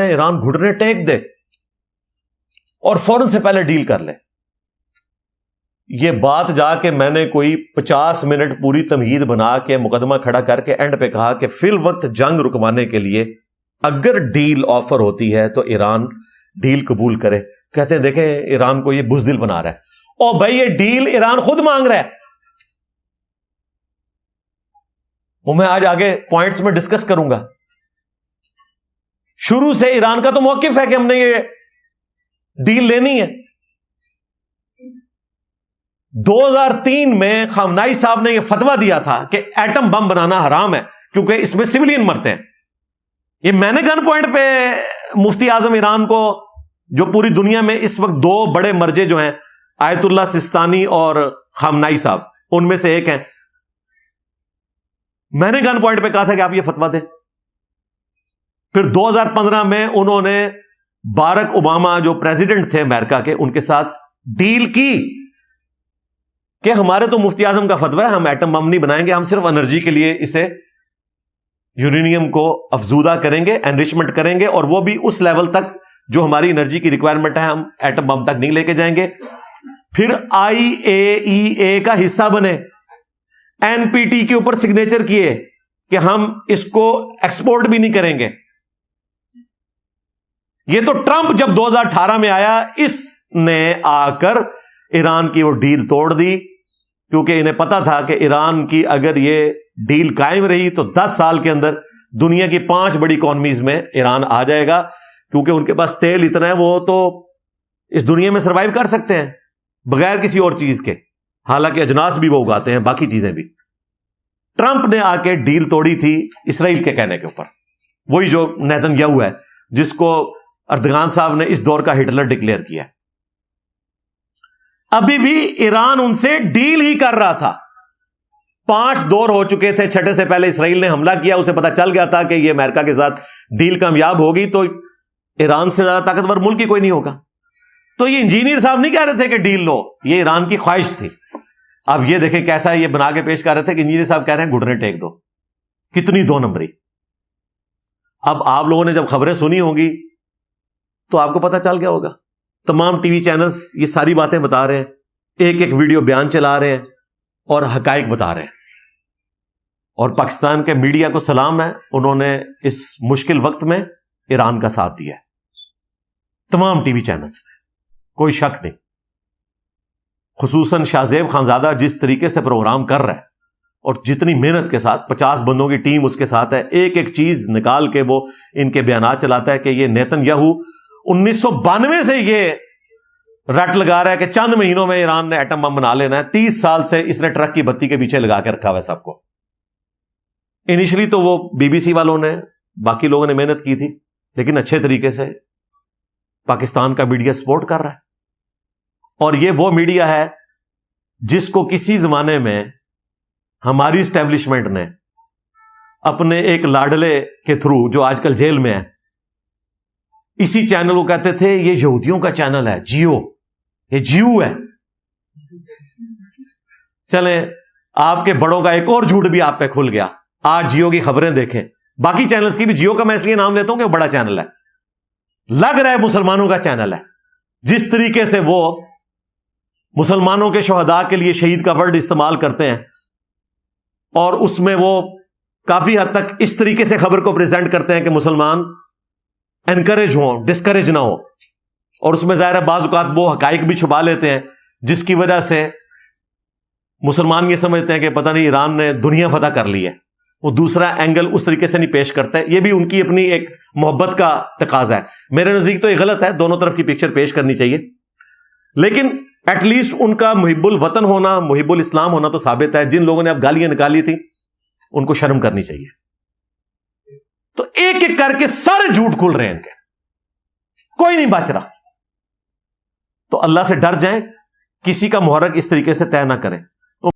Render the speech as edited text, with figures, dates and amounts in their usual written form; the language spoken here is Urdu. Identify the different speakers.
Speaker 1: ایران گھٹنے ٹیک دے اور فوراً سے پہلے ڈیل کر لے. یہ بات جا کے میں نے کوئی 50 منٹ پوری تمہید بنا کے مقدمہ کھڑا کر کے اینڈ پہ کہا کہ فی الوقت جنگ رکوانے کے لیے اگر ڈیل آفر ہوتی ہے تو ایران ڈیل قبول کرے. کہتے ہیں دیکھیں ایران کو یہ بزدل بنا رہا ہے. او بھائی یہ ڈیل ایران خود مانگ رہا ہے. وہ میں آج آگے پوائنٹس میں ڈسکس کروں گا. شروع سے ایران کا تو موقف ہے کہ ہم نے یہ ڈیل لینی ہے. 2003 میں خامنائی صاحب نے یہ فتویٰ دیا تھا کہ ایٹم بم بنانا حرام ہے کیونکہ اس میں سویلین مرتے ہیں. یہ میں نے گن پوائنٹ پہ مفتی اعظم ایران کو، جو پوری دنیا میں اس وقت 2 بڑے مرجے جو ہیں آیت اللہ سستانی اور خامنائی صاحب، ان میں سے ایک ہیں، میں نے گن پوائنٹ پہ کہا تھا کہ آپ یہ فتویٰ دیں. پھر 2015 میں انہوں نے باراک اوباما جو پریزیڈنٹ تھے امریکہ کے، ان کے ساتھ ڈیل کی کہ ہمارے تو مفتی اعظم کا فتویٰ ہے، ہم ایٹم بم نہیں بنائیں گے، ہم صرف انرجی کے لیے اسے یورینیم کو افزودہ کریں گے، انریچمنٹ کریں گے، اور وہ بھی اس لیول تک جو ہماری انرجی کی ریکوائرمنٹ ہے ہم ایٹم بم تک نہیں لے کے جائیں گے. پھر IAEA کا حصہ بنے، NPT کے اوپر سگنیچر کیے کہ ہم اس کو ایکسپورٹ بھی نہیں کریں گے. یہ تو ٹرمپ جب 2018 میں آیا، اس نے آ کر ایران کی وہ ڈیل توڑ دی، کیونکہ انہیں پتا تھا کہ ایران کی اگر یہ ڈیل قائم رہی تو 10 سال کے اندر دنیا کی 5 بڑی اکانومیز میں ایران آ جائے گا، کیونکہ ان کے پاس تیل اتنا ہے وہ تو اس دنیا میں سروائیو کر سکتے ہیں بغیر کسی اور چیز کے، حالانکہ اجناس بھی وہ اگاتے ہیں، باقی چیزیں بھی. ٹرمپ نے آ کے ڈیل توڑی تھی اسرائیل کے کہنے کے اوپر، وہی جو نیتن یاہو ہے جس کو اردغان صاحب نے اس دور کا ہٹلر ڈکلیئر کیا. ابھی بھی ایران ان سے ڈیل ہی کر رہا تھا. 5 دور ہو چکے تھے، 6 سے پہلے اسرائیل نے حملہ کیا، اسے پتا چل گیا تھا کہ یہ امریکہ کے ساتھ ڈیل کامیاب ہوگی تو ایران سے زیادہ طاقتور ملک ہی کوئی نہیں ہوگا. تو یہ انجینئر صاحب نہیں کہہ رہے تھے کہ ڈیل لو، یہ ایران کی خواہش تھی. اب یہ دیکھیں کیسا یہ بنا کے پیش کر رہے تھے کہ انجینئر صاحب کہہ رہے ہیں گھٹنے ٹیک دو. کتنی 2 نمبری. اب آپ لوگوں نے جب خبریں سنی ہوں گی تو آپ کو پتا چل گیا ہوگا. تمام ٹی وی چینلز یہ ساری باتیں بتا رہے ہیں، ایک ایک ویڈیو بیان چلا رہے ہیں اور حقائق بتا رہے ہیں. اور پاکستان کے میڈیا کو سلام ہے، انہوں نے اس مشکل وقت میں ایران کا ساتھ دیا ہے. تمام ٹی وی چینلز نے، کوئی شک نہیں. خصوصاً شاہ زیب خانزادہ جس طریقے سے پروگرام کر رہا ہے اور جتنی محنت کے ساتھ، 50 بندوں کی ٹیم اس کے ساتھ ہے، ایک ایک چیز نکال کے وہ ان کے بیانات چلاتا ہے کہ یہ نیتن یاہو 1992 سے یہ رٹ لگا رہا ہے کہ چند مہینوں میں ایران نے ایٹم بم بنا لینا ہے. 30 سال سے اس نے ٹرک کی بتی کے پیچھے لگا کے رکھا ہوا ہے سب کو. انیشلی تو وہ BBC والوں نے، باقی لوگوں نے محنت کی تھی، لیکن اچھے طریقے سے پاکستان کا میڈیا سپورٹ کر رہا ہے. اور یہ وہ میڈیا ہے جس کو کسی زمانے میں ہماری اسٹیبلشمنٹ نے اپنے ایک لاڈلے کے تھرو، جو آج کل جیل میں ہے، اسی چینل کو کہتے تھے یہ یہودیوں کا چینل ہے، جیو، یہ جیو ہے. چلیں آپ کے بڑوں کا ایک اور جھوٹ بھی آپ پہ کھل گیا. آج جیو کی خبریں دیکھیں، باقی چینلز کی بھی. جیو کا میں اس لیے نام لیتا ہوں کہ وہ بڑا چینل ہے، لگ رہا ہے مسلمانوں کا چینل ہے. جس طریقے سے وہ مسلمانوں کے شہداء کے لیے شہید کا ورڈ استعمال کرتے ہیں اور اس میں وہ کافی حد تک اس طریقے سے خبر کو پریزنٹ کرتے ہیں کہ مسلمان انکریج ہوں، ڈسکریج نہ ہو. اور اس میں ظاہر ہے بعض اوقات وہ حقائق بھی چھپا لیتے ہیں جس کی وجہ سے مسلمان یہ سمجھتے ہیں کہ پتہ نہیں ایران نے دنیا فتح کر لی ہے. وہ دوسرا اینگل اس طریقے سے نہیں پیش کرتا ہے. یہ بھی ان کی اپنی ایک محبت کا تقاضا ہے. میرے نزدیک تو یہ غلط ہے، دونوں طرف کی پکچر پیش کرنی چاہیے، لیکن ایٹ لیسٹ ان کا محب الوطن ہونا، محب الاسلام ہونا تو ثابت ہے. جن لوگوں نے اب گالیاں نکالی تھی ان کو شرم کرنی چاہیے. تو ایک ایک کر کے سارے جھوٹ کھل رہے ہیں ان کے، کوئی نہیں بچ رہا. تو اللہ سے ڈر جائیں، کسی کا محرک اس طریقے سے طے نہ کریں.